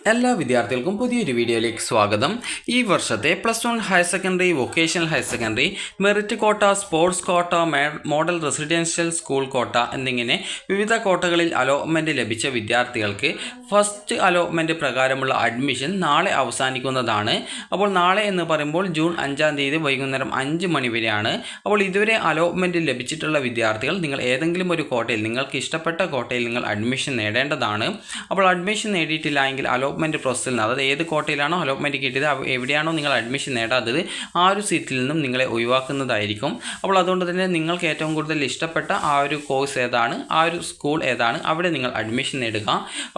എല്ലാ വിദ്യാർത്ഥികൾക്കും പുതിയൊരു വീഡിയോയിലേക്ക് സ്വാഗതം. ഈ വർഷത്തെ +1 higher secondary, vocational higher secondary, merit quota, sports quota, model residential school quota എന്നിങ്ങനെ വിവിധ കോട്ടകളിൽ അലോട്ട്മെൻറ്റ് ലഭിച്ച വിദ്യാർത്ഥികൾക്ക് ഫസ്റ്റ് അലോട്ട്മെൻറ്റ് പ്രകാരമുള്ള അഡ്മിഷൻ നാളെ അവസാനിക്കുന്നതാണ്. അപ്പോൾ നാളെ എന്ന് പറയുമ്പോൾ ജൂൺ 5-ാം തീയതി വൈകുന്നേരം 5 മണി വരെയാണ്. അപ്പോൾ ഇതുവരെ അലോട്ട്മെൻറ്റ് ലഭിച്ചിട്ടുള്ള വിദ്യാർത്ഥികൾ നിങ്ങൾ ഏതെങ്കിലും ഒരു കോട്ടയിൽ, നിങ്ങൾക്ക് ഇഷ്ടപ്പെട്ട കോട്ടയിൽ നിങ്ങൾ അഡ്മിഷൻ നേടേണ്ടതാണ്. അപ്പോൾ അഡ്മിഷൻ നേടിയിട്ടില്ല എങ്കിൽ അലോട്ട്മെൻറ്റ് പ്രോസസ്സിൽ നിന്ന്, അതായത് ഏത് കോട്ടയിലാണോ അലോട്ട്മെൻറ്റ് കിട്ടിയത്, എവിടെയാണോ നിങ്ങൾ അഡ്മിഷൻ നേടാത്തത്, ആ ഒരു സീറ്റിൽ നിന്നും നിങ്ങളെ ഒഴിവാക്കുന്നതായിരിക്കും. അപ്പോൾ അതുകൊണ്ട് തന്നെ നിങ്ങൾക്ക് ഏറ്റവും കൂടുതൽ ഇഷ്ടപ്പെട്ട ആ ഒരു കോഴ്സ് ഏതാണ്, ആ ഒരു സ്കൂൾ ഏതാണ്, അവിടെ നിങ്ങൾ അഡ്മിഷൻ നേടുക.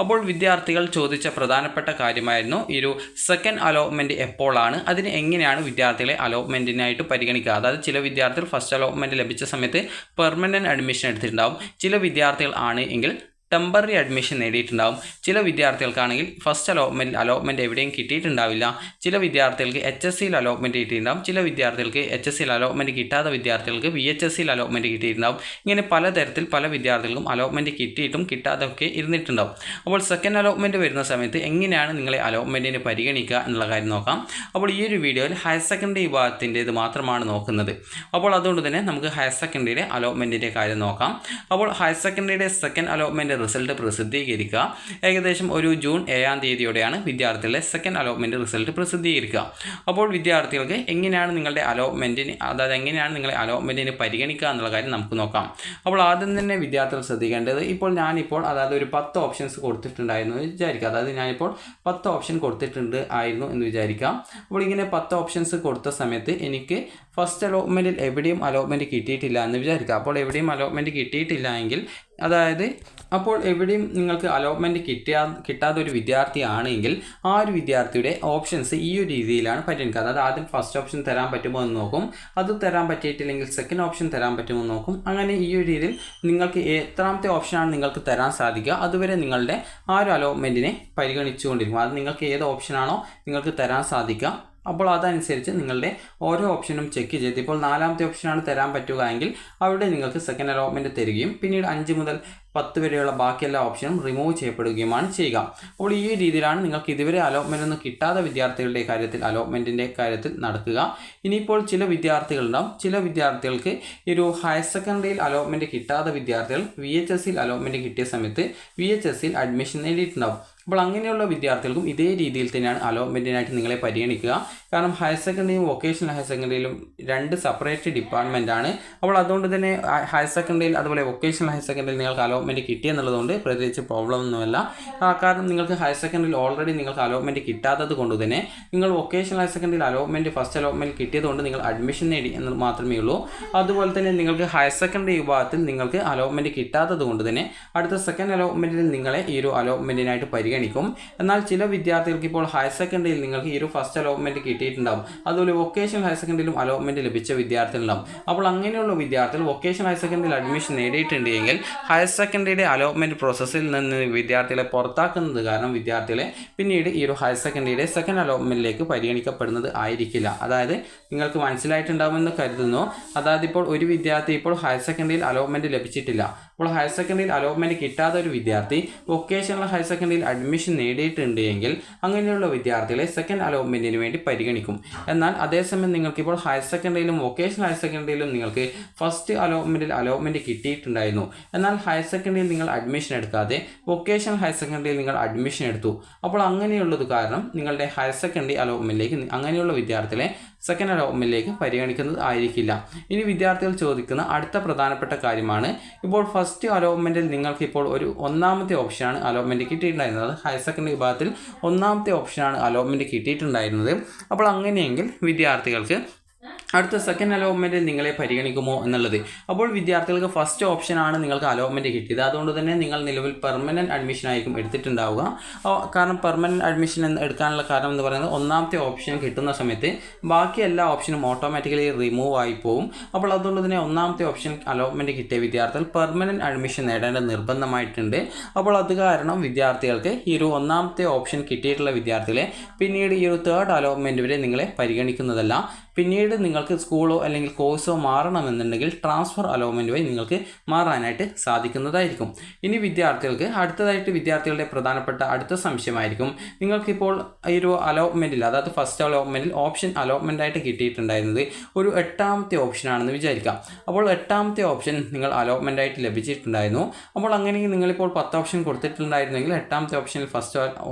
അപ്പോൾ വിദ്യാർത്ഥികൾ ചോദിച്ച പ്രധാനപ്പെട്ട കാര്യമായിരുന്നു ഈ ഒരു സെക്കൻഡ് അലോട്ട്മെൻറ്റ് എപ്പോഴാണ്, അതിന് എങ്ങനെയാണ് വിദ്യാർത്ഥികളെ അലോട്ട്മെൻറ്റിനായിട്ട് പരിഗണിക്കുക. അതായത് ചില വിദ്യാർത്ഥികൾ ഫസ്റ്റ് അലോട്ട്മെൻറ്റ് ലഭിച്ച സമയത്ത് പെർമനൻറ്റ് അഡ്മിഷൻ എടുത്തിട്ടുണ്ടാവും. ചില വിദ്യാർത്ഥികൾ ആണ് എങ്കിൽ ടെമ്പററി അഡ്മിഷൻ നേടിയിട്ടുണ്ടാവും. ചില വിദ്യാർത്ഥികൾക്കാണെങ്കിൽ ഫസ്റ്റ് അലോട്ട്മെൻറ്റ് എവിടെയും കിട്ടിയിട്ടുണ്ടാവില്ല. ചില വിദ്യാർത്ഥികൾക്ക് HSCയിൽ അലോട്ട്മെൻറ്റ് കിട്ടിയിട്ടുണ്ടാവും. ചില വിദ്യാർത്ഥികൾക്ക് HSCയിൽ അലോട്ട്മെൻറ്റ് കിട്ടാത്ത വിദ്യാർത്ഥികൾക്ക് VHSCയിൽ അലോട്ട്മെൻറ്റ് കിട്ടിയിട്ടുണ്ടാവും. ഇങ്ങനെ പലതരത്തിൽ പല വിദ്യാർത്ഥികൾക്കും അലോട്ട്മെൻറ്റ് കിട്ടിയിട്ടും കിട്ടാതൊക്കെ ഇരുന്നിട്ടുണ്ടാവും. അപ്പോൾ സെക്കൻഡ് അലോട്ട്മെൻറ്റ് വരുന്ന സമയത്ത് എങ്ങനെയാണ് നിങ്ങളെ അലോട്ട്മെൻറ്റിന് പരിഗണിക്കുക എന്നുള്ള കാര്യം നോക്കാം. അപ്പോൾ ഈ ഒരു വീഡിയോയിൽ ഹയർ സെക്കൻഡറി വിഭാഗത്തിൻ്റേത് മാത്രമാണ് നോക്കുന്നത്. അപ്പോൾ അതുകൊണ്ട് തന്നെ നമുക്ക് ഹയർ സെക്കൻഡറിയുടെ അലോട്ട്മെൻറ്റിൻ്റെ കാര്യം നോക്കാം. അപ്പോൾ ഹയർ സെക്കൻഡറിയുടെ സെക്കൻഡ് അലോട്ട്മെൻറ്റ് റിസൾട്ട് പ്രസിദ്ധീകരിക്കുക ഏകദേശം ഒരു ജൂൺ 7-ാം തീയതിയോടെയാണ് വിദ്യാർത്ഥികളുടെ സെക്കൻഡ് അലോട്ട്മെൻറ്റ് റിസൾട്ട് പ്രസിദ്ധീകരിക്കുക. അപ്പോൾ വിദ്യാർത്ഥികൾക്ക് എങ്ങനെയാണ് നിങ്ങളുടെ അലോട്ട്മെൻറ്റിന്, അതായത് എങ്ങനെയാണ് നിങ്ങളെ അലോട്ട്മെൻറ്റിന് പരിഗണിക്കുക എന്നുള്ള കാര്യം നമുക്ക് നോക്കാം. അപ്പോൾ ആദ്യം തന്നെ വിദ്യാർത്ഥികൾ ശ്രദ്ധിക്കേണ്ടത്, ഞാനിപ്പോൾ അതായത് ഒരു 10 ഓപ്ഷൻസ് കൊടുത്തിട്ടുണ്ടായിരുന്നു എന്ന് വിചാരിക്കുക. അതായത് ഞാനിപ്പോൾ 10 ഓപ്ഷൻ ആയിരുന്നു എന്ന് വിചാരിക്കാം. അപ്പോൾ ഇങ്ങനെ 10 ഓപ്ഷൻസ് കൊടുത്ത സമയത്ത് എനിക്ക് ഫസ്റ്റ് അലോട്ട്മെൻറ്റിൽ എവിടെയും അലോട്ട്മെൻറ്റ് കിട്ടിയിട്ടില്ല എന്ന് വിചാരിക്കുക. അപ്പോൾ എവിടെയും അലോട്ട്മെൻറ്റ് കിട്ടിയിട്ടില്ല എങ്കിൽ, അതായത് അപ്പോൾ എവിടെയും നിങ്ങൾക്ക് അലോട്ട്മെൻറ്റ് കിട്ടാത്ത ഒരു വിദ്യാർത്ഥിയാണെങ്കിൽ ആ ഒരു വിദ്യാർത്ഥിയുടെ ഓപ്ഷൻസ് ഈ ഒരു രീതിയിലാണ് പരിഗണിക്കുക. അതായത് ആദ്യം ഫസ്റ്റ് ഓപ്ഷൻ തരാൻ പറ്റുമോ എന്ന് നോക്കും, അത് തരാൻ പറ്റിയിട്ടില്ലെങ്കിൽ സെക്കൻഡ് ഓപ്ഷൻ തരാൻ പറ്റുമോ എന്ന് നോക്കും. അങ്ങനെ ഈ ഒരു രീതിയിൽ നിങ്ങൾക്ക് എത്രാമത്തെ ഓപ്ഷനാണ് നിങ്ങൾക്ക് തരാൻ സാധിക്കുക അതുവരെ നിങ്ങളുടെ ആ ഒരു അലോട്ട്മെൻറ്റിനെ പരിഗണിച്ചുകൊണ്ടിരിക്കും. അത് നിങ്ങൾക്ക് ഏത് ഓപ്ഷനാണോ നിങ്ങൾക്ക് തരാൻ സാധിക്കുക, അപ്പോൾ അതനുസരിച്ച് നിങ്ങളുടെ ഓരോ ഓപ്ഷനും ചെക്ക് ചെയ്ത്, ഇപ്പോൾ 4ാമത്തെ ഓപ്ഷനാണ് തരാൻ പറ്റുക എങ്കിൽ അവിടെ നിങ്ങൾക്ക് സെക്കൻഡ് അലോട്ട്മെൻറ്റ് തരികയും പിന്നീട് 5 മുതൽ 10 വരെയുള്ള ബാക്കി എല്ലാ ഓപ്ഷനും റിമൂവ് ചെയ്യപ്പെടുകയുമാണ് ചെയ്യുക. അപ്പോൾ ഈ രീതിയിലാണ് നിങ്ങൾക്ക് ഇതുവരെ അലോട്ട്മെൻ്റ് ഒന്നും കിട്ടാത്ത വിദ്യാർത്ഥികളുടെ കാര്യത്തിൽ അലോട്ട്മെൻറ്റിൻ്റെ കാര്യത്തിൽ നടക്കുക. ഇനിയിപ്പോൾ ചില വിദ്യാർത്ഥികളുണ്ടാവും, ചില വിദ്യാർത്ഥികൾക്ക് ഈ ഒരു ഹയർ സെക്കൻഡറിയിൽ അലോട്ട്മെൻറ്റ് കിട്ടാത്ത വിദ്യാർത്ഥികൾ VHSCയിൽ അലോട്ട്മെൻറ്റ് കിട്ടിയ സമയത്ത് VHSCയിൽ അഡ്മിഷൻ നേടിയിട്ടുണ്ടാവും. അപ്പോൾ അങ്ങനെയുള്ള വിദ്യാർത്ഥികൾക്കും ഇതേ രീതിയിൽ തന്നെയാണ് അലോട്ട്മെൻറ്റിനായിട്ട് നിങ്ങളെ പരിഗണിക്കുക. കാരണം ഹയർ സെക്കൻഡറിയും വൊക്കേഷണൽ ഹയർ സെക്കൻഡറിയിലും 2 സെപ്പറേറ്റ് ഡിപ്പാർട്ട്മെൻറ്റാണ്. അപ്പോൾ അതുകൊണ്ട് തന്നെ ഹയർ സെക്കൻഡറിയിൽ അതുപോലെ വൊക്കേഷണൽ ഹയർ സെക്കൻഡറിയിൽ നിങ്ങൾക്ക് അലോട്ട്മെൻറ്റ് കിട്ടിയെന്നുള്ളതുകൊണ്ട് പ്രത്യേകിച്ച് പ്രോബ്ലം ഒന്നുമല്ല. കാരണം നിങ്ങൾക്ക് ഹയർ സെക്കൻഡറിയിൽ ഓൾറെഡി നിങ്ങൾക്ക് അലോട്ട്മെൻറ്റ് കിട്ടാത്തത് കൊണ്ട് തന്നെ നിങ്ങൾ വൊക്കേഷണൽ ഹയർ സെക്കൻഡറിയിൽ ഫസ്റ്റ് അലോട്ട്മെൻറ്റ് കിട്ടിയതുകൊണ്ട് നിങ്ങൾ അഡ്മിഷൻ നേടി എന്ന് മാത്രമേ ഉള്ളൂ. അതുപോലെ തന്നെ നിങ്ങൾക്ക് ഹയർ സെക്കൻഡറി വിഭാഗത്തിൽ നിങ്ങൾക്ക് അലോട്ട്മെൻറ്റ് കിട്ടാത്തത് കൊണ്ട് തന്നെ അടുത്ത സെക്കൻഡ് അലോട്ട്മെൻറ്റിൽ നിങ്ങളെ ഈ ഒരു അലോട്ട്മെൻറ്റിനായിട്ട് പരിഗണിക്കും. എന്നാൽ ചില വിദ്യാർത്ഥികൾക്ക് ഇപ്പോൾ ഹയർ സെക്കൻഡറിയിൽ നിങ്ങൾക്ക് ഈ ഒരു ഫസ്റ്റ് അലോട്ട്മെൻറ്റ് കിട്ടിയിട്ടുണ്ടാവും, അതുപോലെ വൊക്കേഷണൽ ഹയർ സെക്കൻഡറിയിലും അലോട്ട്മെൻറ്റ് ലഭിച്ച വിദ്യാർത്ഥികളുണ്ടാവും. അപ്പോൾ അങ്ങനെയുള്ള വിദ്യാർത്ഥികൾ വൊക്കേഷണൽ ഹയർ സെക്കൻഡറിയിൽ അഡ്മിഷൻ നേടിയിട്ടുണ്ടെങ്കിൽ ഹയർ സെക്കൻഡറിയുടെ അലോട്ട്മെൻറ്റ് പ്രോസസ്സിൽ നിന്ന് വിദ്യാർത്ഥികളെ പുറത്താക്കുന്നത് കാരണം വിദ്യാർത്ഥികളെ പിന്നീട് ഈ ഒരു ഹയർ സെക്കൻഡറിയുടെ സെക്കൻഡ് അലോട്ട്മെൻറ്റിലേക്ക് പരിഗണിക്കപ്പെടുന്നത് ആയിരിക്കില്ല. അതായത് നിങ്ങൾക്ക് മനസ്സിലായിട്ടുണ്ടാവുമെന്ന് കരുതുന്നു. അതായത് ഇപ്പോൾ ഒരു വിദ്യാർത്ഥി ഇപ്പോൾ ഹയർ സെക്കൻഡറിയിൽ അലോട്ട്മെൻറ്റ് ലഭിച്ചിട്ടില്ല, അപ്പോൾ ഹയർ സെക്കൻഡറിയിൽ അലോട്ട്മെൻറ്റ് കിട്ടാത്ത ഒരു വിദ്യാർത്ഥി വൊക്കേഷണൽ ഹയർ സെക്കൻഡറിയിൽ അഡ്മിഷൻ നേടിയിട്ടുണ്ടെങ്കിൽ അങ്ങനെയുള്ള വിദ്യാർത്ഥികളെ സെക്കൻഡ് അലോട്ട്മെൻറ്റിന് വേണ്ടി പരിഗണിക്കും. എന്നാൽ അതേസമയം നിങ്ങൾക്കിപ്പോൾ ഹയർ സെക്കൻഡറിയിലും വൊക്കേഷണൽ ഹയർ സെക്കൻഡറിയിലും നിങ്ങൾക്ക് ഫസ്റ്റ് അലോട്ട്മെൻറ്റ് കിട്ടിയിട്ടുണ്ടായിരുന്നു, എന്നാൽ ഹയർ സെക്കൻഡറിയിൽ നിങ്ങൾ അഡ്മിഷൻ എടുക്കാതെ വൊക്കേഷണൽ ഹയർ സെക്കൻഡറിയിൽ നിങ്ങൾ അഡ്മിഷൻ എടുത്തു. അപ്പോൾ അങ്ങനെയുള്ളത് കാരണം നിങ്ങളുടെ ഹയർ സെക്കൻഡറി അലോട്ട്മെൻറ്റിലേക്ക് അങ്ങനെയുള്ള വിദ്യാർത്ഥികളെ സെക്കൻഡ് അലോട്ട്മെൻറ്റിലേക്ക് പരിഗണിക്കുന്നത് ആയിരിക്കില്ല. ഇനി വിദ്യാർത്ഥികൾ ചോദിക്കുന്ന അടുത്ത പ്രധാനപ്പെട്ട കാര്യമാണ്, ഇപ്പോൾ ഫസ്റ്റ് അലോട്ട്മെൻറ്റിൽ നിങ്ങൾക്ക് ഇപ്പോൾ ഒരു 1ാമത്തെ ഓപ്ഷനാണ് അലോട്ട്മെൻറ്റ് കിട്ടിയിട്ടുണ്ടായിരുന്നത്. ഹയർ സെക്കൻഡറി വിഭാഗത്തിൽ 1ാമത്തെ ഓപ്ഷനാണ് അലോട്ട്മെൻറ്റ് കിട്ടിയിട്ടുണ്ടായിരുന്നത്. അപ്പോൾ അങ്ങനെയെങ്കിൽ വിദ്യാർത്ഥികൾക്ക് അടുത്ത സെക്കൻഡ് അലോട്ട്മെൻറ്റിൽ നിങ്ങളെ പരിഗണിക്കുമോ എന്നുള്ളത്. അപ്പോൾ വിദ്യാർത്ഥികൾക്ക് ഫസ്റ്റ് ഓപ്ഷനാണ് നിങ്ങൾക്ക് അലോട്ട്മെൻറ്റ് കിട്ടിയത്, അതുകൊണ്ട് തന്നെ നിങ്ങൾ നിലവിൽ പെർമനൻറ്റ് അഡ്മിഷൻ ആയിരിക്കും എടുത്തിട്ടുണ്ടാവുക. കാരണം പെർമനൻറ്റ് അഡ്മിഷൻ എടുക്കാനുള്ള കാരണം എന്ന് പറയുന്നത് 1ാമത്തെ ഓപ്ഷൻ കിട്ടുന്ന സമയത്ത് ബാക്കി എല്ലാ ഓപ്ഷനും ഓട്ടോമാറ്റിക്കലി റിമൂവ് ആയി പോകും. അപ്പോൾ അതുകൊണ്ട് തന്നെ 1ാമത്തെ ഓപ്ഷൻ അലോട്ട്മെൻറ്റ് കിട്ടിയ വിദ്യാർത്ഥികൾ പെർമനൻറ്റ് അഡ്മിഷൻ നേടേണ്ടത് നിർബന്ധമായിട്ടുണ്ട്. അപ്പോൾ അത് കാരണം വിദ്യാർത്ഥികൾക്ക് ഈ ഒരു 1ാമത്തെ ഓപ്ഷൻ കിട്ടിയിട്ടുള്ള വിദ്യാർത്ഥികളെ പിന്നീട് ഈ ഒരു തേർഡ് അലോട്ട്മെൻറ്റ് വരെ നിങ്ങളെ പരിഗണിക്കുന്നതല്ല. പിന്നീട് നിങ്ങൾക്ക് സ്കൂളോ അല്ലെങ്കിൽ കോഴ്സോ മാറണമെന്നുണ്ടെങ്കിൽ ട്രാൻസ്ഫർ അലോട്ട്മെൻറ്റ് വഴി നിങ്ങൾക്ക് മാറാനായിട്ട് സാധിക്കുന്നതായിരിക്കും. ഇനി വിദ്യാർത്ഥികൾക്ക് അടുത്തതായിട്ട് വിദ്യാർത്ഥികളുടെ പ്രധാനപ്പെട്ട അടുത്ത സംശയമായിരിക്കും, നിങ്ങൾക്കിപ്പോൾ ഈ ഒരു അലോട്ട്മെൻറ്റിൽ, അതായത് ഫസ്റ്റ് അലോട്ട്മെൻറ്റിൽ ഓപ്ഷൻ അലോട്ട്മെൻ്റ് ആയിട്ട് കിട്ടിയിട്ടുണ്ടായിരുന്നത് ഒരു 8ാമത്തെ ഓപ്ഷനാണെന്ന് വിചാരിക്കാം. അപ്പോൾ 8ാമത്തെ ഓപ്ഷൻ നിങ്ങൾ അലോട്ട്മെൻ്റ് ആയിട്ട് ലഭിച്ചിട്ടുണ്ടായിരുന്നു. അപ്പോൾ അങ്ങനെയെങ്കിൽ നിങ്ങളിപ്പോൾ 10 ഓപ്ഷൻ കൊടുത്തിട്ടുണ്ടായിരുന്നെങ്കിൽ 8ാമത്തെ ഓപ്ഷനിൽ ഫസ്റ്റ്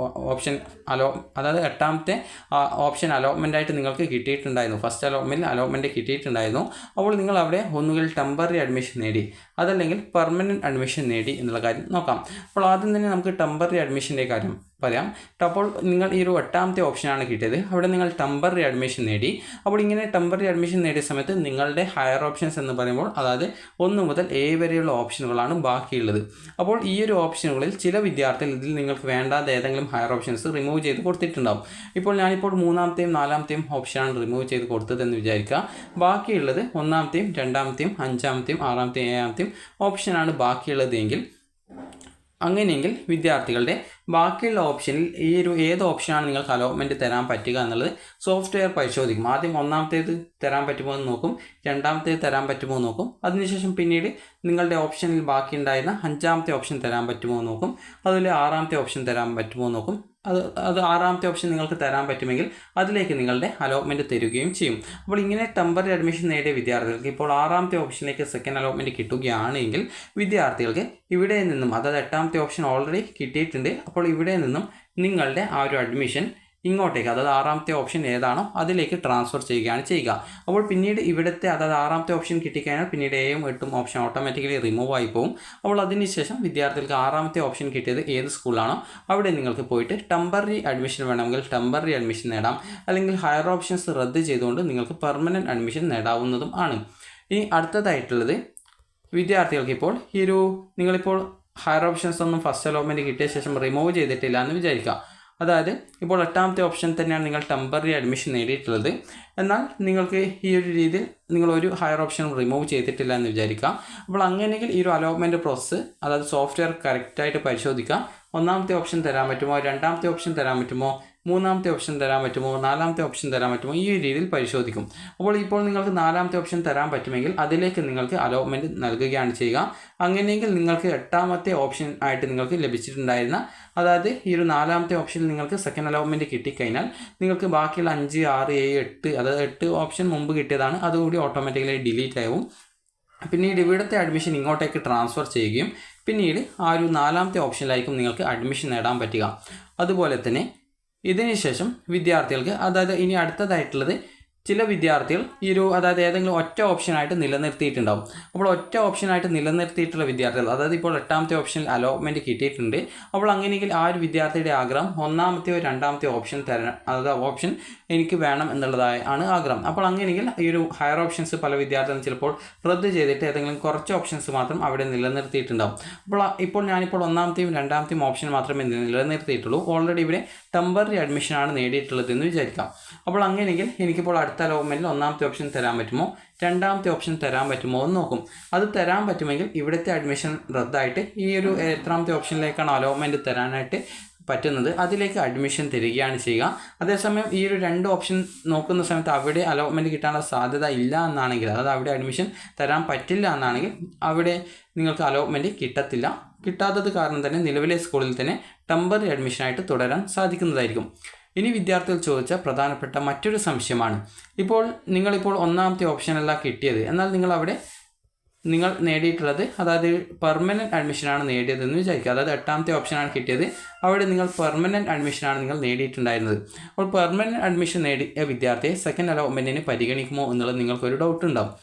ഓപ്ഷൻ അതായത് 8ാമത്തെ ഓപ്ഷൻ അലോട്ട്മെൻ്റ് ആയിട്ട് നിങ്ങൾക്ക് കിട്ടിയിട്ടുണ്ടായിരുന്നു. ഫസ്റ്റ് അലോട്ട്മെൻറ്റ് കിട്ടിയിട്ടുണ്ടായിരുന്നു. അപ്പോൾ നിങ്ങൾ അവിടെ ഒന്നുകിൽ ടെമ്പററി അഡ്മിഷൻ നേടി, അതല്ലെങ്കിൽ പെർമനൻറ്റ് അഡ്മിഷൻ നേടി എന്നുള്ള കാര്യം നോക്കാം. അപ്പോൾ ആദ്യം തന്നെ നമുക്ക് ടെമ്പററി അഡ്മിഷൻ്റെ കാര്യം പറയാം. അപ്പോൾ നിങ്ങൾ ഈ ഒരു 8ാമത്തെ ഓപ്ഷനാണ് കിട്ടിയത്. അവിടെ നിങ്ങൾ ടെമ്പററി അഡ്മിഷൻ നേടി. അപ്പോൾ ഇങ്ങനെ ടെമ്പററി അഡ്മിഷൻ നേടിയ സമയത്ത് നിങ്ങളുടെ ഹയർ ഓപ്ഷൻസ് എന്ന് പറയുമ്പോൾ അതായത് 1 മുതൽ 7 വരെയുള്ള ഓപ്ഷനുകളാണ് ബാക്കിയുള്ളത്. അപ്പോൾ ഈ ഒരു ഓപ്ഷനുകളിൽ ചില വിദ്യാർത്ഥികൾ ഇതിൽ നിങ്ങൾക്ക് വേണ്ടാത്ത ഏതെങ്കിലും ഹയർ ഓപ്ഷൻസ് റിമൂവ് ചെയ്ത് കൊടുത്തിട്ടുണ്ടാവും. ഇപ്പോൾ ഞാനിപ്പോൾ 3ാമത്തെയും 4ാമത്തെയും ഓപ്ഷനാണ് റിമൂവ് ചെയ്ത് കൊടുത്തതെന്ന് വിചാരിക്കുക. ബാക്കിയുള്ളത് 1ാമത്തെയും 2ാമത്തെയും 5ാമത്തെയും 6ാമത്തെയും 7ാമത്തെയും ഓപ്ഷനാണ് ബാക്കിയുള്ളതെങ്കിൽ, അങ്ങനെയെങ്കിൽ വിദ്യാർത്ഥികളുടെ ബാക്കിയുള്ള ഓപ്ഷനിൽ ഈ ഒരു ഏത് ഓപ്ഷനാണ് നിങ്ങൾക്ക് അലോട്ട്മെൻറ്റ് തരാൻ പറ്റുക എന്നുള്ളത് സോഫ്റ്റ്വെയർ പരിശോധിക്കും. ആദ്യം 1ാമത്തേത് തരാൻ പറ്റുമോ എന്ന് നോക്കും, 2ാമത്തേത് തരാൻ പറ്റുമോ എന്ന് നോക്കും. അതിനുശേഷം പിന്നീട് നിങ്ങളുടെ ഓപ്ഷനിൽ ബാക്കിയുണ്ടായിരുന്ന 5ാമത്തെ ഓപ്ഷൻ തരാൻ പറ്റുമോ എന്ന് നോക്കും. അതുപോലെ 6ാമത്തെ ഓപ്ഷൻ തരാൻ പറ്റുമോ എന്ന് നോക്കും. അത് 6ാമത്തെ ഓപ്ഷൻ നിങ്ങൾക്ക് തരാൻ പറ്റുമെങ്കിൽ അതിലേക്ക് നിങ്ങളുടെ അലോട്ട്മെൻറ്റ് തരികയും ചെയ്യും. അപ്പോൾ ഇങ്ങനെ ടെമ്പററി അഡ്മിഷൻ നേടിയ വിദ്യാർത്ഥികൾക്ക് ഇപ്പോൾ 6ാമത്തെ ഓപ്ഷനിലേക്ക് സെക്കൻഡ് അലോട്ട്മെൻറ്റ് കിട്ടുകയാണെങ്കിൽ വിദ്യാർത്ഥികൾക്ക് ഇവിടെ നിന്നും, അതായത് 8ാമത്തെ ഓപ്ഷൻ ഓൾറെഡി കിട്ടിയിട്ടുണ്ട്, അപ്പോൾ ഇവിടെ നിന്നും നിങ്ങളുടെ ആ ഒരു അഡ്മിഷൻ ഇങ്ങോട്ടേക്ക്, അതായത് 6ാമത്തെ ഓപ്ഷൻ ഏതാണോ അതിലേക്ക് ട്രാൻസ്ഫർ ചെയ്യുകയാണ് ചെയ്യുക. അപ്പോൾ പിന്നീട് ഇവിടുത്തെ, അതായത് 6ാമത്തെ ഓപ്ഷൻ കിട്ടിക്കഴിഞ്ഞാൽ പിന്നീട് 7ഉം 8ഉം ഓപ്ഷൻ ഓട്ടോമാറ്റിക്കലി റിമൂവ് ആയി പോകും. അപ്പോൾ അതിനുശേഷം വിദ്യാർത്ഥികൾക്ക് 6ാമത്തെ ഓപ്ഷൻ കിട്ടിയത് ഏത് സ്കൂളാണോ അവിടെ നിങ്ങൾക്ക് പോയിട്ട് ടെമ്പററി അഡ്മിഷൻ വേണമെങ്കിൽ ടെമ്പററി അഡ്മിഷൻ നേടാം, അല്ലെങ്കിൽ ഹയർ ഓപ്ഷൻസ് റദ്ദ് ചെയ്തുകൊണ്ട് നിങ്ങൾക്ക് പെർമനൻറ്റ് അഡ്മിഷൻ നേടാവുന്നതും ആണ്. ഇനി അടുത്തതായിട്ടുള്ളത് വിദ്യാർത്ഥികൾക്ക് ഇപ്പോൾ ഈ ഒരു നിങ്ങളിപ്പോൾ ഹയർ ഓപ്ഷൻസ് ഒന്നും ഫസ്റ്റ് അലോട്ട്മെൻറ്റ് കിട്ടിയ ശേഷം റിമൂവ് ചെയ്തിട്ടില്ല എന്ന് വിചാരിക്കുക. അതായത് ഇപ്പോൾ 8ാമത്തെ ഓപ്ഷൻ തന്നെയാണ് നിങ്ങൾ ടെമ്പററി അഡ്മിഷൻ നേടിയിട്ടുള്ളത്. എന്നാൽ നിങ്ങൾക്ക് ഈ ഒരു രീതിയിൽ നിങ്ങളൊരു ഹയർ ഓപ്ഷൻ റിമൂവ് ചെയ്തിട്ടില്ല എന്ന് വിചാരിക്കുക. അപ്പോൾ അങ്ങനെയെങ്കിൽ ഈ ഒരു അലോട്ട്മെൻറ്റ് പ്രോസസ്സ്, അതായത് സോഫ്റ്റ്വെയർ കറക്റ്റായിട്ട് പരിശോധിക്കുക. 1ാമത്തെ ഓപ്ഷൻ തരാൻ പറ്റുമോ, 2ാമത്തെ ഓപ്ഷൻ തരാൻ പറ്റുമോ, 3ാമത്തെ ഓപ്ഷൻ തരാൻ പറ്റുമോ, 4ാമത്തെ ഓപ്ഷൻ തരാൻ പറ്റുമോ, ഈ രീതിയിൽ പരിശോധിക്കും. അപ്പോൾ ഇപ്പോൾ നിങ്ങൾക്ക് 4ാമത്തെ ഓപ്ഷൻ തരാൻ പറ്റുമെങ്കിൽ അതിലേക്ക് നിങ്ങൾക്ക് അലോട്ട്മെൻറ്റ് നൽകുകയാണ് ചെയ്യുക. അങ്ങനെയെങ്കിൽ നിങ്ങൾക്ക് 8ാമത്തെ ഓപ്ഷൻ ആയിട്ട് നിങ്ങൾക്ക് ലഭിച്ചിട്ടുണ്ടായിരുന്ന, അതായത് ഈ ഒരു 4ാമത്തെ ഓപ്ഷനിൽ നിങ്ങൾക്ക് സെക്കൻഡ് അലോട്ട്മെൻറ്റ് കിട്ടിക്കഴിഞ്ഞാൽ നിങ്ങൾക്ക് ബാക്കിയുള്ള 5, 6, 7, 8, അതായത് 8 ഓപ്ഷൻ മുമ്പ് കിട്ടിയതാണ്, അതുകൂടി ഓട്ടോമാറ്റിക്കലി ഡിലീറ്റ് ആവും. പിന്നീട് ഇവിടുത്തെ അഡ്മിഷൻ ഇങ്ങോട്ടേക്ക് ട്രാൻസ്ഫർ ചെയ്യുകയും പിന്നീട് ആ ഒരു 4ാമത്തെ ഓപ്ഷനിലായിരിക്കും നിങ്ങൾക്ക് അഡ്മിഷൻ നേടാൻ പറ്റുക. അതുപോലെ തന്നെ ഇതിനുശേഷം വിദ്യാർത്ഥികൾക്ക്, അതായത് ഇനി അടുത്തതായിട്ടുള്ളത് ചില വിദ്യാർത്ഥികൾ ഈ ഒരു, അതായത് ഏതെങ്കിലും ഒറ്റ ഓപ്ഷനായിട്ട് നിലനിർത്തിയിട്ടുണ്ടാവും. അപ്പോൾ ഒറ്റ ഓപ്ഷനായിട്ട് നിലനിർത്തിയിട്ടുള്ള വിദ്യാർത്ഥികൾ, അതായത് ഇപ്പോൾ 8ാമത്തെ ഓപ്ഷനിൽ അലോട്ട്മെൻറ്റ് കിട്ടിയിട്ടുണ്ട്. അപ്പോൾ അങ്ങനെയെങ്കിൽ ആ ഒരു വിദ്യാർത്ഥിയുടെ ആഗ്രഹം 1ാമത്തെയോ 2ാമത്തെയോ ഓപ്ഷൻ തരണം, അതായത് ഓപ്ഷൻ എനിക്ക് വേണം എന്നുള്ളതാണ് ആഗ്രഹം. അപ്പോൾ അങ്ങനെയെങ്കിൽ ഈ ഒരു ഹയർ ഓപ്ഷൻസ് പല വിദ്യാർത്ഥികളും ചിലപ്പോൾ റദ്ദ് ചെയ്തിട്ട് ഏതെങ്കിലും കുറച്ച് ഓപ്ഷൻസ് മാത്രം അവിടെ നിലനിർത്തിയിട്ടുണ്ടാവും. ഇപ്പോൾ ഞാനിപ്പോൾ 1ാമത്തെയും 2ാമത്തെയും ഓപ്ഷൻ മാത്രമേ നിലനിർത്തിയിട്ടുള്ളൂ. ഓൾറെഡി ഇവിടെ ടെമ്പററി അഡ്മിഷനാണ് നേടിയിട്ടുള്ളതെന്ന് വിചാരിക്കാം. അപ്പോൾ അങ്ങനെയെങ്കിൽ എനിക്കിപ്പോൾ അടുത്ത അലോട്ട്മെൻറ്റിൽ 1ാമത്തെ ഓപ്ഷൻ തരാൻ പറ്റുമോ, 2ാമത്തെ ഓപ്ഷൻ തരാൻ പറ്റുമോ എന്ന് നോക്കും. അത് തരാൻ പറ്റുമെങ്കിൽ ഇവിടുത്തെ അഡ്മിഷൻ റദ്ദായിട്ട് ഈ ഒരു എത്രാമത്തെ ഓപ്ഷനിലേക്കാണ് അലോട്ട്മെൻറ്റ് തരാനായിട്ട് പറ്റുന്നത് അതിലേക്ക് അഡ്മിഷൻ തരികയാണ് ചെയ്യുക. അതേസമയം ഈ ഒരു 2 ഓപ്ഷൻ നോക്കുന്ന സമയത്ത് അവിടെ അലോട്ട്മെൻറ്റ് കിട്ടാനുള്ള സാധ്യത ഇല്ല എന്നാണെങ്കിൽ, അതായത് അവിടെ അഡ്മിഷൻ തരാൻ പറ്റില്ല എന്നാണെങ്കിൽ അവിടെ നിങ്ങൾക്ക് അലോട്ട്മെൻറ്റ് കിട്ടത്തില്ല. കിട്ടാത്തത് കാരണം തന്നെ നിലവിലെ സ്കൂളിൽ തന്നെ ടെമ്പററി അഡ്മിഷനായിട്ട് തുടരാൻ സാധിക്കുന്നതായിരിക്കും. ഇനി വിദ്യാർത്ഥികൾ ചോദിച്ച പ്രധാനപ്പെട്ട മറ്റൊരു സംശയമാണ്, നിങ്ങളിപ്പോൾ 1ാമത്തെ ഓപ്ഷനല്ല കിട്ടിയത്, എന്നാൽ നിങ്ങൾ നേടിയിട്ടുള്ളത്, അതായത് പെർമനൻറ്റ് അഡ്മിഷനാണ് നേടിയതെന്ന് വിചാരിക്കുക. അതായത് 8ാമത്തെ ഓപ്ഷനാണ് കിട്ടിയത്, അവിടെ നിങ്ങൾ പെർമനൻറ്റ് അഡ്മിഷനാണ് നിങ്ങൾ നേടിയിട്ടുണ്ടായിരുന്നത്. അപ്പോൾ പെർമനൻറ്റ് അഡ്മിഷൻ നേടിയ വിദ്യാർത്ഥിയെ സെക്കൻഡ് അലോട്ട്മെൻറ്റിന് പരിഗണിക്കുമോ എന്നുള്ളത് നിങ്ങൾക്കൊരു ഡൗട്ട് ഉണ്ടാവും.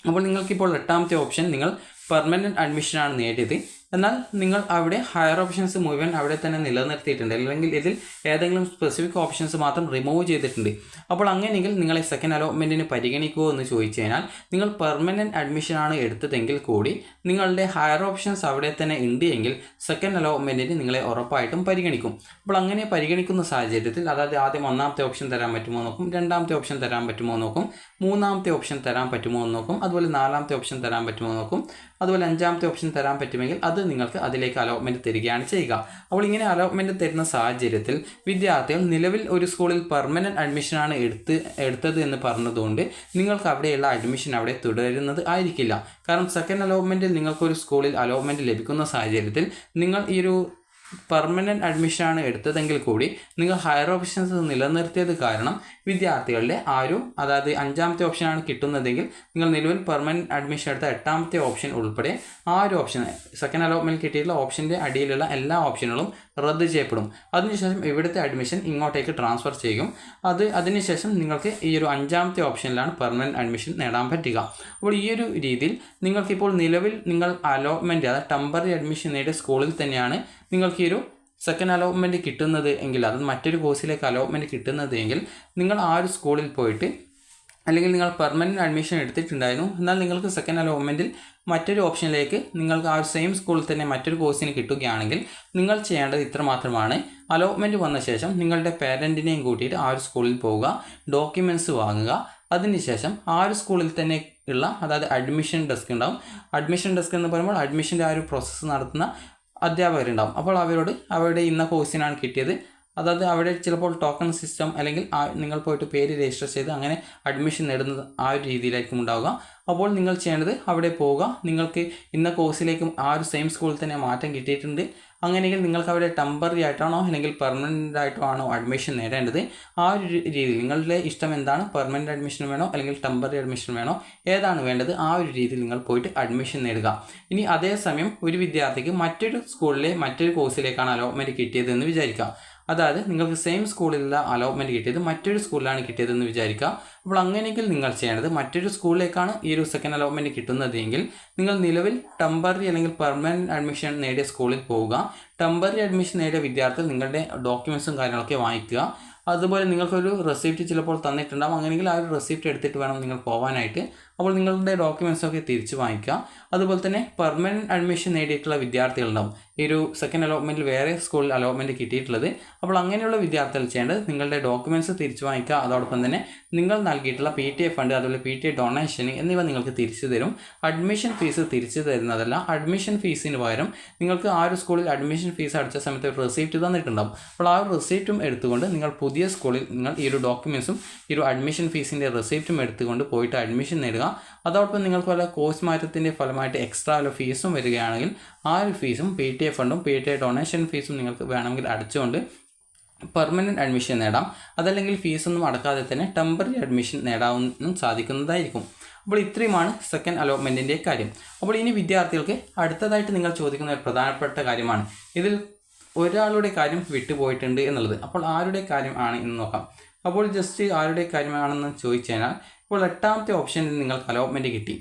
അപ്പോൾ നിങ്ങൾക്കിപ്പോൾ 8ാമത്തെ ഓപ്ഷൻ നിങ്ങൾ പെർമനൻറ്റ് അഡ്മിഷനാണ് നേടിയത്, എന്നാൽ നിങ്ങൾ അവിടെ ഹയർ ഓപ്ഷൻസ് മുഴുവൻ അവിടെ തന്നെ നിലനിർത്തിയിട്ടുണ്ട്, അല്ലെങ്കിൽ ഇതിൽ ഏതെങ്കിലും സ്പെസിഫിക് ഓപ്ഷൻസ് മാത്രം റിമൂവ് ചെയ്തിട്ടുണ്ട്. അപ്പോൾ അങ്ങനെയെങ്കിൽ നിങ്ങളെ സെക്കൻഡ് അലോട്ട്മെൻറ്റിന് പരിഗണിക്കുമോ എന്ന് ചോദിച്ചു കഴിഞ്ഞാൽ, നിങ്ങൾ പെർമനൻറ്റ് അഡ്മിഷനാണ് എടുത്തതെങ്കിൽ കൂടി നിങ്ങളുടെ ഹയർ ഓപ്ഷൻസ് അവിടെ തന്നെ ഉണ്ട് എങ്കിൽ സെക്കൻഡ് അലോട്ട്മെൻറ്റിന് നിങ്ങളെ ഉറപ്പായിട്ടും പരിഗണിക്കും. അപ്പോൾ അങ്ങനെ പരിഗണിക്കുന്ന സാഹചര്യത്തിൽ, അതായത് ആദ്യം 1ാമത്തെ ഓപ്ഷൻ തരാൻ പറ്റുമോ നോക്കും, 2ാമത്തെ ഓപ്ഷൻ തരാൻ പറ്റുമോ നോക്കും, 3ാമത്തെ ഓപ്ഷൻ തരാൻ പറ്റുമോ നോക്കും, അതുപോലെ 4ാമത്തെ ഓപ്ഷൻ തരാൻ പറ്റുമോ നോക്കും, അതുപോലെ 5ാമത്തെ ഓപ്ഷൻ തരാൻ പറ്റുമെങ്കിൽ അത് നിങ്ങൾക്ക് അതിലേക്ക് അലോട്ട്മെൻറ്റ് തരികയാണ് ചെയ്യുക. അപ്പോൾ ഇങ്ങനെ അലോട്ട്മെൻറ്റ് തരുന്ന സാഹചര്യത്തിൽ വിദ്യാർത്ഥികൾ നിലവിൽ ഒരു സ്കൂളിൽ പെർമനൻറ്റ് അഡ്മിഷനാണ് എടുത്തത് എന്ന് പറഞ്ഞതുകൊണ്ട് നിങ്ങൾക്ക് അവിടെയുള്ള അഡ്മിഷൻ അവിടെ തുടരുന്നത് ആയിരിക്കില്ല. കാരണം സെക്കൻഡ് അലോട്ട്മെൻറ്റിൽ നിങ്ങൾക്കൊരു സ്കൂളിൽ അലോട്ട്മെൻറ്റ് ലഭിക്കുന്ന സാഹചര്യത്തിൽ നിങ്ങൾ ഈ ഒരു പെർമനൻറ്റ് അഡ്മിഷനാണ് എടുത്തതെങ്കിൽ കൂടി നിങ്ങൾ ഹയർ ഓപ്ഷൻസ് നിലനിർത്തിയത് കാരണം വിദ്യാർത്ഥികളുടെ അതായത് 5ാമത്തെ ഓപ്ഷനാണ് കിട്ടുന്നതെങ്കിൽ നിങ്ങൾ നിലവിൽ പെർമനൻറ്റ് അഡ്മിഷൻ എടുത്ത 8ാമത്തെ ഓപ്ഷൻ ഉൾപ്പെടെ ഓപ്ഷൻ സെക്കൻഡ് അലോട്ട്മെൻറ്റ് കിട്ടിയിട്ടുള്ള ഓപ്ഷൻ്റെ അടിയിലുള്ള എല്ലാ ഓപ്ഷനുകളും റദ്ദ് ചെയ്യപ്പെടും. അതിനുശേഷം ഇവിടുത്തെ അഡ്മിഷൻ ഇങ്ങോട്ടേക്ക് ട്രാൻസ്ഫർ ചെയ്യും. അതിനുശേഷം നിങ്ങൾക്ക് ഈ ഒരു 5ാമത്തെ ഓപ്ഷനിലാണ് പെർമനൻറ്റ് അഡ്മിഷൻ നേടാൻ പറ്റുക. അപ്പോൾ ഈ ഒരു രീതിയിൽ നിങ്ങൾക്കിപ്പോൾ നിലവിൽ നിങ്ങൾ അലോട്ട്മെൻറ്റ് അതായത് ടെമ്പററി അഡ്മിഷൻ നേടിയ സ്കൂളിൽ തന്നെയാണ് നിങ്ങൾക്ക് ഈ ഒരു സെക്കൻഡ് അലോട്ട്മെൻറ്റ് കിട്ടുന്നത് എങ്കിൽ, അത് മറ്റൊരു കോഴ്സിലേക്ക് അലോട്ട്മെൻറ്റ് കിട്ടുന്നത് എങ്കിൽ നിങ്ങൾ ആ ഒരു സ്കൂളിൽ പോയിട്ട്, അല്ലെങ്കിൽ നിങ്ങൾ പെർമനൻറ്റ് അഡ്മിഷൻ എടുത്തിട്ടുണ്ടായിരുന്നു എന്നാൽ നിങ്ങൾക്ക് സെക്കൻഡ് അലോട്ട്മെൻറ്റിൽ മറ്റൊരു ഓപ്ഷനിലേക്ക് നിങ്ങൾക്ക് ആ ഒരു സെയിം സ്കൂളിൽ തന്നെ മറ്റൊരു കോഴ്സിന് കിട്ടുകയാണെങ്കിൽ നിങ്ങൾ ചെയ്യേണ്ടത് ഇത്ര മാത്രമാണ്. അലോട്ട്മെൻറ്റ് വന്ന ശേഷം നിങ്ങളുടെ പേരൻറ്റിനെയും കൂട്ടിയിട്ട് ആ ഒരു സ്കൂളിൽ പോവുക, ഡോക്യുമെൻറ്റ്സ് വാങ്ങുക. അതിനുശേഷം ആ ഒരു സ്കൂളിൽ തന്നെ ഉള്ള അതായത് അഡ്മിഷൻ ഡെസ്ക് ഉണ്ടാവും. അഡ്മിഷൻ ഡെസ്ക് എന്ന് പറയുമ്പോൾ അഡ്മിഷൻ്റെ ആ ഒരു പ്രോസസ്സ് നടത്തുന്ന അധ്യാപകരുണ്ടാവും. അപ്പോൾ അവരുടെ ഇന്ന കോഴ്സിനാണ് കിട്ടിയത്, അതായത് അവിടെ ചിലപ്പോൾ ടോക്കൺ സിസ്റ്റം അല്ലെങ്കിൽ നിങ്ങൾ പോയിട്ട് പേര് രജിസ്റ്റർ ചെയ്ത് അങ്ങനെ അഡ്മിഷൻ നേടുന്നത് ആ ഒരു രീതിയിലായിരിക്കും ഉണ്ടാവുക. അപ്പോൾ നിങ്ങൾ ചെയ്യേണ്ടത് അവിടെ പോവുക, നിങ്ങൾക്ക് ഇന്ന കോഴ്സിലേക്കും ആ ഒരു സെയിം സ്കൂളിൽ തന്നെ മാറ്റം കിട്ടിയിട്ടുണ്ട്, അങ്ങനെയെങ്കിൽ നിങ്ങൾക്ക് അവിടെ ടെമ്പററി ആയിട്ടാണോ അല്ലെങ്കിൽ പെർമനൻ്റ് ആയിട്ടോ ആണോ അഡ്മിഷൻ നേടേണ്ടത്, ആ ഒരു രീതിയിൽ നിങ്ങളുടെ ഇഷ്ടം എന്താണ്, പെർമനൻ്റ് അഡ്മിഷൻ വേണോ അല്ലെങ്കിൽ ടെമ്പററി അഡ്മിഷൻ വേണോ, ഏതാണ് വേണ്ടത് ആ ഒരു രീതിയിൽ നിങ്ങൾ പോയിട്ട് അഡ്മിഷൻ നേടുക. ഇനി അതേസമയം ഒരു വിദ്യാർത്ഥിക്ക് മറ്റൊരു സ്കൂളിലെ മറ്റൊരു കോഴ്സിലേക്കാണ് അലോട്ട്മെൻറ്റ് കിട്ടിയതെന്ന് വിചാരിക്കുക. അതായത് നിങ്ങൾക്ക് സെയിം സ്കൂളിലുള്ള അലോട്ട്മെൻറ്റ് കിട്ടിയത് മറ്റൊരു സ്കൂളിലാണ് കിട്ടിയതെന്ന് വിചാരിക്കുക. അപ്പോൾ അങ്ങനെയെങ്കിൽ നിങ്ങൾ ചെയ്യേണ്ടത് മറ്റൊരു സ്കൂളിലേക്കാണ് ഈ ഒരു സെക്കൻഡ് അലോട്ട്മെൻറ്റ് കിട്ടുന്നതെങ്കിൽ നിങ്ങൾ നിലവിൽ ടെമ്പററി അല്ലെങ്കിൽ പെർമനൻറ്റ് അഡ്മിഷൻ നേടിയ സ്കൂളിൽ പോവുക. ടെമ്പററി അഡ്മിഷൻ നേടിയ വിദ്യാർത്ഥികൾ നിങ്ങളുടെ ഡോക്യുമെൻറ്റ്സും കാര്യങ്ങളൊക്കെ വാങ്ങിക്കുക. അതുപോലെ നിങ്ങൾക്കൊരു റെസിപ്റ്റ് ചിലപ്പോൾ തന്നിട്ടുണ്ടാകും, അങ്ങനെയെങ്കിൽ ആ ഒരു റെസിപ്റ്റ് എടുത്തിട്ട് വേണം നിങ്ങൾ പോകാനായിട്ട്. അപ്പോൾ നിങ്ങളുടെ ഡോക്യുമെൻറ്റ്സൊക്കെ തിരിച്ച് വാങ്ങിക്കുക. അതുപോലെ തന്നെ പെർമനൻറ്റ് അഡ്മിഷൻ നേടിയിട്ടുള്ള വിദ്യാർത്ഥികളുണ്ടാവും, ഈ ഒരു സെക്കൻഡ് അലോട്ട്മെൻറ്റിൽ വേറെ സ്കൂളിൽ അലോട്ട്മെൻറ്റ് കിട്ടിയിട്ടുള്ളത്. അപ്പോൾ അങ്ങനെയുള്ള വിദ്യാർത്ഥികൾ ചെയ്യേണ്ടത് നിങ്ങളുടെ ഡോക്യുമെൻറ്റ്സ് തിരിച്ച് വാങ്ങിക്കുക. അതോടൊപ്പം തന്നെ നിങ്ങൾ നൽകിയിട്ടുള്ള PTA ഫണ്ട്, അതുപോലെ PTA ഡൊണേഷൻ എന്നിവ നിങ്ങൾക്ക് തിരിച്ചു തരും. അഡ്മിഷൻ ഫീസ് തിരിച്ചു തരുന്നതല്ല. അഡ്മിഷൻ ഫീസിന് പകരം നിങ്ങൾക്ക് ആ ഒരു സ്കൂളിൽ അഡ്മിഷൻ ഫീസ് അടച്ച സമയത്ത് ഒരു റെസിപ്റ്റ് തന്നിട്ടുണ്ടാവും. അപ്പോൾ ആ ഒരു റെസിപ്റ്റും എടുത്തുകൊണ്ട് നിങ്ങൾ പുതിയ സ്കൂളിൽ നിങ്ങൾ ഈ ഒരു ഡോക്യുമെൻറ്റ്സും ഈ ഒരു അഡ്മിഷൻ ഫീസിൻ്റെ റെസിപ്റ്റും എടുത്തുകൊണ്ട് പോയിട്ട് അഡ്മിഷൻ നേടുക. അതോടൊപ്പം നിങ്ങൾക്ക് വല്ല കോഴ്സ് മാറ്റത്തിൻ്റെ ഫലമായിട്ട് എക്സ്ട്രാ വല്ല ഫീസും വരികയാണെങ്കിൽ ആ ഒരു ഫീസും PTA ഫണ്ടും PTA ഡൊണേഷൻ ഫീസും നിങ്ങൾക്ക് വേണമെങ്കിൽ അടച്ചുകൊണ്ട് പെർമനൻറ്റ് അഡ്മിഷൻ നേടാം. അതല്ലെങ്കിൽ ഫീസൊന്നും അടക്കാതെ തന്നെ ടെമ്പററി അഡ്മിഷൻ നേടാനും സാധിക്കുന്നതായിരിക്കും. അപ്പോൾ ഇത്രയുമാണ് സെക്കൻഡ് അലോട്ട്മെൻറ്റിൻ്റെ കാര്യം. അപ്പോൾ ഇനി വിദ്യാർത്ഥികൾക്ക് അടുത്തതായിട്ട് നിങ്ങൾ ചോദിക്കുന്ന ഒരു പ്രധാനപ്പെട്ട കാര്യമാണ്, ഇതിൽ ഒരാളുടെ കാര്യം വിട്ടുപോയിട്ടുണ്ട് എന്നുള്ളത്. അപ്പോൾ ആരുടെ കാര്യം ആണ് എന്ന് നോക്കാം. അപ്പോൾ ജസ്റ്റ് ആരുടെ കാര്യമാണെന്ന് ചോദിച്ചു കഴിഞ്ഞാൽ, ഇപ്പോൾ 8ാമത്തെ ഓപ്ഷനിൽ നിങ്ങൾക്ക് അലോട്ട്മെൻറ്റ് കിട്ടി.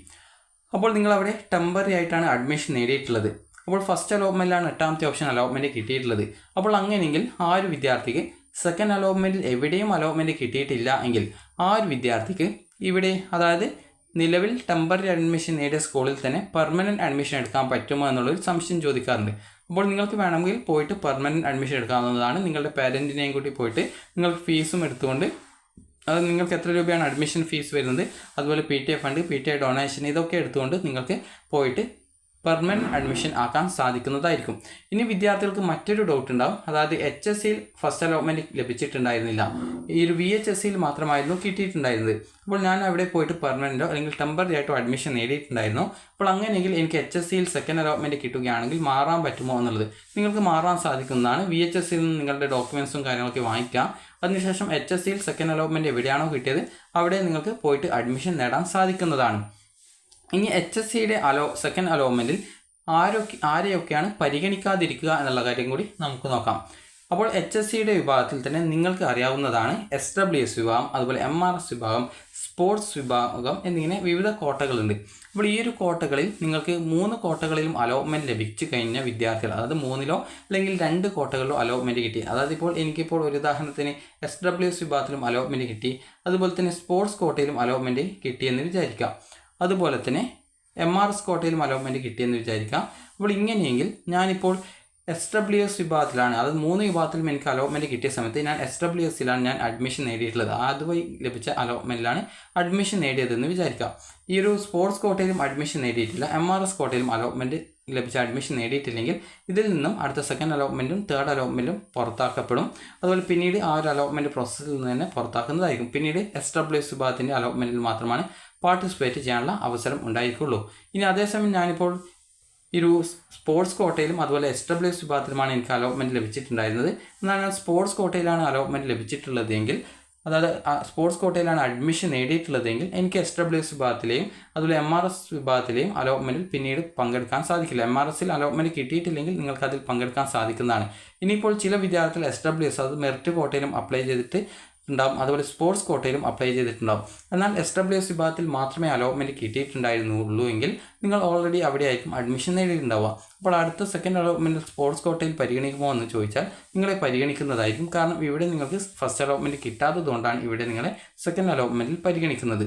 അപ്പോൾ നിങ്ങളവിടെ ടെമ്പററി ആയിട്ടാണ് അഡ്മിഷൻ നേടിയിട്ടുള്ളത്. അപ്പോൾ ഫസ്റ്റ് അലോട്ട്മെൻറ്റിലാണ് 8ാമത്തെ ഓപ്ഷൻ അലോട്ട്മെൻറ്റ് കിട്ടിയിട്ടുള്ളത്. അപ്പോൾ അങ്ങനെയെങ്കിൽ ആ ഒരു വിദ്യാർത്ഥിക്ക് സെക്കൻഡ് അലോട്ട്മെൻറ്റിൽ എവിടെയും അലോട്ട്മെൻറ്റ് കിട്ടിയിട്ടില്ല എങ്കിൽ ആ ഒരു വിദ്യാർത്ഥിക്ക് ഇവിടെ, അതായത് നിലവിൽ ടെമ്പററി അഡ്മിഷൻ നേടിയ സ്കൂളിൽ തന്നെ പെർമനൻറ്റ് അഡ്മിഷൻ എടുക്കാൻ പറ്റുമോ എന്നുള്ളൊരു സംശയം ചോദിക്കാറുണ്ട്. അപ്പോൾ നിങ്ങൾക്ക് വേണമെങ്കിൽ പോയിട്ട് പെർമനൻറ്റ് അഡ്മിഷൻ എടുക്കാവുന്നതാണ്. നിങ്ങളുടെ പേരൻറ്റിനെയും കൂട്ടി പോയിട്ട് നിങ്ങൾക്ക് ഫീസും എടുത്തുകൊണ്ട്, അത് നിങ്ങൾക്ക് എത്ര രൂപയാണ് അഡ്മിഷൻ ഫീസ് വരുന്നത്, അതുപോലെ PTA ഫണ്ട്, PTA ഡൊണേഷൻ ഇതൊക്കെ എടുത്തുകൊണ്ട് നിങ്ങൾക്ക് പോയിട്ട് പെർമനൻറ്റ് അഡ്മിഷൻ ആക്കാൻ സാധിക്കുന്നതായിരിക്കും. ഇനി വിദ്യാർത്ഥികൾക്ക് മറ്റൊരു ഡൗട്ട് ഉണ്ടാവും, അതായത് HSCയിൽ ഫസ്റ്റ് അലോട്ട്മെൻറ്റ് ലഭിച്ചിട്ടുണ്ടായിരുന്നില്ല, ഈ ഒരു VHSCയിൽ മാത്രമായിരുന്നു കിട്ടിയിട്ടുണ്ടായിരുന്നത്. അപ്പോൾ ഞാൻ അവിടെ പോയിട്ട് പെർമനൻറ്റോ അല്ലെങ്കിൽ ടെമ്പററി ആയിട്ടോ അഡ്മിഷൻ നേടിയിട്ടുണ്ടായിരുന്നു. അപ്പോൾ അങ്ങനെയെങ്കിൽ എനിക്ക് HSCയിൽ സെക്കൻഡ് അലോട്ട്മെൻറ്റ് കിട്ടുകയാണെങ്കിൽ മാറാൻ പറ്റുമോ എന്നുള്ളത്. നിങ്ങൾക്ക് മാറാൻ സാധിക്കുന്നതാണ്. VHSCയിൽ നിന്ന് നിങ്ങളുടെ ഡോക്യുമെൻറ്റ്സും കാര്യങ്ങളൊക്കെ വാങ്ങിക്കാം. അതിനുശേഷം HSCയിൽ സെക്കൻഡ് അലോട്ട്മെൻറ്റ് എവിടെയാണോ കിട്ടിയത് അവിടെ നിങ്ങൾക്ക് പോയിട്ട് അഡ്മിഷൻ നേടാൻ സാധിക്കുന്നതാണ്. ഇനി HSCയുടെ സെക്കൻഡ് അലോട്ട്മെൻറ്റിൽ ആരെയൊക്കെയാണ് പരിഗണിക്കാതിരിക്കുക എന്നുള്ള കാര്യം കൂടി നമുക്ക് നോക്കാം. അപ്പോൾ HSCയുടെ വിഭാഗത്തിൽ തന്നെ നിങ്ങൾക്ക് അറിയാവുന്നതാണ് SWS വിഭാഗം, അതുപോലെ MRS വിഭാഗം, സ്പോർട്സ് വിഭാഗം എന്നിങ്ങനെ വിവിധ കോട്ടകളുണ്ട്. അപ്പോൾ ഈ ഒരു കോട്ടകളിൽ നിങ്ങൾക്ക് 3 കോട്ടകളിലും അലോട്ട്മെൻറ്റ് ലഭിച്ചു കഴിഞ്ഞ വിദ്യാർത്ഥികൾ, അതായത് 3ലോ അല്ലെങ്കിൽ 2 കോട്ടകളിലോ അലോട്ട്മെൻറ്റ് കിട്ടി, അതായത് ഇപ്പോൾ എനിക്കിപ്പോൾ ഒരു ഉദാഹരണത്തിന് SWS വിഭാഗത്തിലും അലോട്ട്മെൻറ്റ് കിട്ടി, അതുപോലെ തന്നെ സ്പോർട്സ് കോട്ടയിലും അലോട്ട്മെൻറ്റ് കിട്ടിയെന്ന് വിചാരിക്കാം, അതുപോലെ തന്നെ MRS കോട്ടയിലും അലോട്ട്മെൻറ്റ് കിട്ടിയെന്ന് വിചാരിക്കാം. അപ്പോൾ ഇങ്ങനെയെങ്കിൽ ഞാനിപ്പോൾ SWS വിഭാഗത്തിലാണ്, അത് 3 വിഭാഗത്തിലും എനിക്ക് അലോട്ട്മെൻറ്റ് കിട്ടിയ സമയത്ത് ഞാൻ SWSലാണ് ഞാൻ അഡ്മിഷൻ നേടിയിട്ടുള്ളത്. അതുവഴി ലഭിച്ച അലോട്ട്മെൻറ്റിലാണ് അഡ്മിഷൻ നേടിയതെന്ന് വിചാരിക്കാം. ഈ ഒരു സ്പോർട്സ് കോട്ടയിലും അഡ്മിഷൻ നേടിയിട്ടില്ല, MRS കോട്ടയിലും അലോട്ട്മെൻറ്റ് ലഭിച്ച അഡ്മിഷൻ നേടിയിട്ടില്ലെങ്കിൽ ഇതിൽ നിന്നും അടുത്ത സെക്കൻഡ് അലോട്ട്മെൻറ്റും തേർഡ് അലോട്ട്മെൻറ്റും പുറത്താക്കപ്പെടും. അതുപോലെ പിന്നീട് ആ ഒരു അലോട്ട്മെൻറ്റ് പ്രോസസ്സിൽ നിന്ന് തന്നെ പുറത്താക്കുന്നതായിരിക്കും. പിന്നീട് SWS വിഭാഗത്തിൻ്റെ അലോട്ട്മെൻറ്റിൽ മാത്രമാണ് പാർട്ടിസിപ്പേറ്റ് ചെയ്യാനുള്ള അവസരം ഉണ്ടായിരിക്കുള്ളൂ. ഇനി അതേസമയം ഞാനിപ്പോൾ ഈ ഒരു സ്പോർട്സ് കോട്ടയിലും അതുപോലെ SWS വിഭാഗത്തിലുമാണ് എനിക്ക് അലോട്ട്മെൻറ്റ് ലഭിച്ചിട്ടുണ്ടായിരുന്നത്. എന്നാൽ ഞാൻ സ്പോർട്സ് കോട്ടയിലാണ് അലോട്ട്മെൻറ്റ് ലഭിച്ചിട്ടുള്ളതെങ്കിൽ, അതായത് സ്പോർട്സ് കോട്ടയിലാണ് അഡ്മിഷൻ നേടിയിട്ടുള്ളതെങ്കിൽ എനിക്ക് SWS വിഭാഗത്തിലെയും അതുപോലെ MRS വിഭാഗത്തിലെയും അലോട്ട്മെൻറ്റിൽ പിന്നീട് പങ്കെടുക്കാൻ സാധിക്കില്ല. MRSൽ അലോട്ട്മെൻറ്റ് കിട്ടിയിട്ടില്ലെങ്കിൽ നിങ്ങൾക്ക് അതിൽ പങ്കെടുക്കാൻ സാധിക്കുന്നതാണ്. ഇനിയിപ്പോൾ ചില വിദ്യാർത്ഥികൾ SWS അത് മെറിറ്റ് കോട്ടയിലും അപ്ലൈ ചെയ്തിട്ട് ഉണ്ടാവും, അതുപോലെ സ്പോർട്സ് കോട്ടയിലും അപ്ലൈ ചെയ്തിട്ടുണ്ടാവും. എന്നാൽ SWS വിഭാഗത്തിൽ മാത്രമേ അലോട്ട്മെൻറ്റ് കിട്ടിയിട്ടുണ്ടായിരുന്നുള്ളൂ എങ്കിൽ നിങ്ങൾ ഓൾറെഡി അവിടെ ആയിരിക്കും അഡ്മിഷൻ നേടിയിട്ടുണ്ടാവുക. അപ്പോൾ അടുത്ത സെക്കൻഡ് അലോട്ട്മെൻറ്റ് സ്പോർട്സ് കോട്ടയിൽ പരിഗണിക്കുമോ എന്ന് ചോദിച്ചാൽ നിങ്ങളെ പരിഗണിക്കുന്നതായിരിക്കും. കാരണം ഇവിടെ നിങ്ങൾക്ക് ഫസ്റ്റ് അലോട്ട്മെൻറ്റ് കിട്ടാത്തതുകൊണ്ടാണ് ഇവിടെ നിങ്ങളെ സെക്കൻഡ് അലോട്ട്മെൻറ്റിൽ പരിഗണിക്കുന്നത്.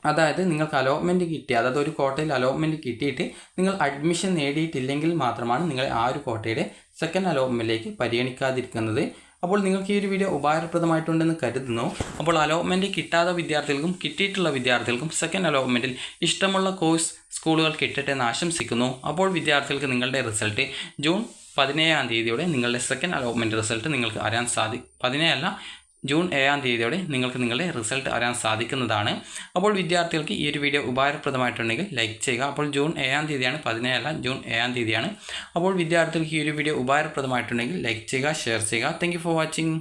അതായത് നിങ്ങൾക്ക് അലോട്ട്മെൻറ്റ് കിട്ടി, അതായത് ഒരു കോട്ടയിൽ അലോട്ട്മെൻറ്റ് കിട്ടിയിട്ട് നിങ്ങൾ അഡ്മിഷൻ നേടിയിട്ടില്ലെങ്കിൽ മാത്രമാണ് നിങ്ങളെ ആ ഒരു കോട്ടയുടെ സെക്കൻഡ് അലോട്ട്മെൻറ്റിലേക്ക് പരിഗണിക്കാതിരിക്കുന്നത്. അപ്പോൾ നിങ്ങൾക്ക് ഈ ഒരു വീഡിയോ ഉപകാരപ്രദമായിട്ടുണ്ടെന്ന് കരുതുന്നു. അപ്പോൾ അലോട്ട്മെൻറ്റ് കിട്ടാത്ത വിദ്യാർത്ഥികൾക്കും കിട്ടിയിട്ടുള്ള വിദ്യാർത്ഥികൾക്കും സെക്കൻഡ് അലോട്ട്മെൻറ്റിൽ ഇഷ്ടമുള്ള കോഴ്സ് സ്കൂളുകൾ കിട്ടട്ടെ എന്ന് ആശംസിക്കുന്നു. അപ്പോൾ വിദ്യാർത്ഥികൾക്ക് നിങ്ങളുടെ റിസൾട്ട് ജൂൺ 17 നിങ്ങളുടെ സെക്കൻഡ് അലോട്ട്മെൻറ്റ് റിസൾട്ട് നിങ്ങൾക്ക് അറിയാൻ ജൂൺ 7 നിങ്ങൾക്ക് നിങ്ങളുടെ റിസൾട്ട് അറിയാൻ സാധിക്കുന്നതാണ്. അപ്പോൾ വിദ്യാർത്ഥികൾക്ക് ഈ ഒരു വീഡിയോ ഉപകാരപ്രദമായിട്ടുണ്ടെങ്കിൽ ലൈക്ക് ചെയ്യുക. അപ്പോൾ ജൂൺ 17 17 ജൂൺ 7 അപ്പോൾ വിദ്യാർത്ഥികൾക്ക് ഈ ഒരു വീഡിയോ ഉപകാരപ്രദമായിട്ടുണ്ടെങ്കിൽ ലൈക്ക് ചെയ്യുക, ഷെയർ ചെയ്യുക. Thank you for watching.